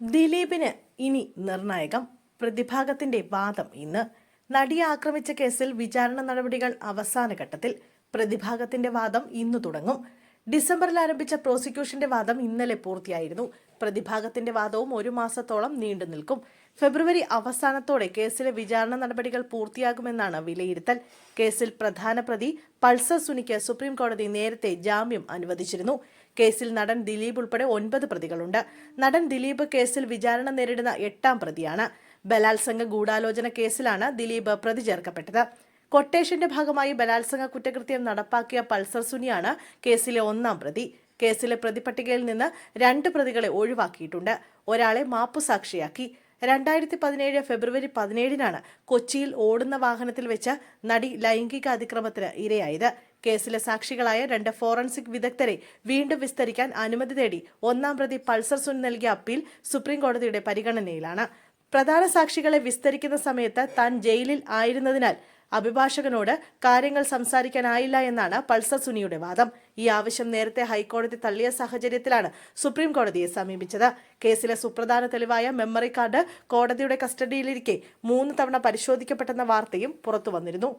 ദിലീപിന് ഇനി നിർണായകം. പ്രതിഭാഗത്തിന്റെ വാദം ഇന്ന്. നടിയെ ആക്രമിച്ച കേസിൽ വിചാരണ നടപടികൾ അവസാന ഘട്ടത്തിൽ. പ്രതിഭാഗത്തിന്റെ വാദം ഇന്നു തുടങ്ങും. ഡിസംബറിൽ ആരംഭിച്ച പ്രോസിക്യൂഷന്റെ വാദം ഇന്നലെ പൂർത്തിയായിരുന്നു. പ്രതിഭാഗത്തിന്റെ വാദവും 1 മാസത്തോളം നീണ്ടു നിൽക്കും. ഫെബ്രുവരി അവസാനത്തോടെ കേസിലെ വിചാരണ നടപടികൾ പൂർത്തിയാകുമെന്നാണ് വിലയിരുത്തൽ. കേസിൽ പ്രധാന പ്രതി പൾസർ സുനിക്ക് സുപ്രീം കോടതി നേരത്തെ ജാമ്യം അനുവദിച്ചിരുന്നു. കേസിൽ നടൻ ദിലീപ് ഉൾപ്പെടെ 9 പ്രതികളുണ്ട്. നടൻ ദിലീപ് കേസിൽ വിചാരണ നേരിടുന്ന 8ാം പ്രതിയാണ്. ബലാത്സംഗ ഗൂഢാലോചന കേസിലാണ് ദിലീപ് പ്രതി ചേർക്കപ്പെട്ടത്. കൊട്ടേഷന്റെ ഭാഗമായി ബലാത്സംഗ കുറ്റകൃത്യം നടപ്പാക്കിയ പൾസർ സുനിയാണ് കേസിലെ 1ാം പ്രതി. കേസിലെ പ്രതിപട്ടികയിൽ നിന്ന് 2 പ്രതികളെ ഒഴിവാക്കിയിട്ടുണ്ട്. ഒരാളെ മാപ്പുസാക്ഷിയാക്കി. 2017 ഫെബ്രുവരി 17-നാണ് കൊച്ചിയിൽ ഓടുന്ന വാഹനത്തിൽ വെച്ച് നടി ലൈംഗിക അതിക്രമത്തിന് ഇരയായത്. കേസിലെ സാക്ഷികളായ 2 ഫോറൻസിക് വിദഗ്ധരെ വീണ്ടും വിസ്തരിക്കാൻ അനുമതി തേടി 1ാം പ്രതി പൾസർ സുനി നൽകിയ അപ്പീൽ സുപ്രീം കോടതിയുടെ പരിഗണനയിലാണ്. പ്രധാന സാക്ഷികളെ വിസ്തരിക്കുന്ന സമയത്ത് താൻ ജയിലിൽ ആയിരുന്നതിനാൽ അഭിഭാഷകനോട് കാര്യങ്ങൾ സംസാരിക്കാനായില്ല എന്നാണ് പൾസർ സുനിയുടെ വാദം. ഈ ആവശ്യം നേരത്തെ ഹൈക്കോടതി തള്ളിയ സാഹചര്യത്തിലാണ് സുപ്രീം കോടതിയെ സമീപിച്ചത്. കേസിലെ സുപ്രധാന തെളിവായ മെമ്മറി കാർഡ് കോടതിയുടെ കസ്റ്റഡിയിലിരിക്കെ 3 തവണ പരിശോധിക്കപ്പെട്ടെന്ന വാർത്തയും പുറത്തുവന്നിരുന്നു.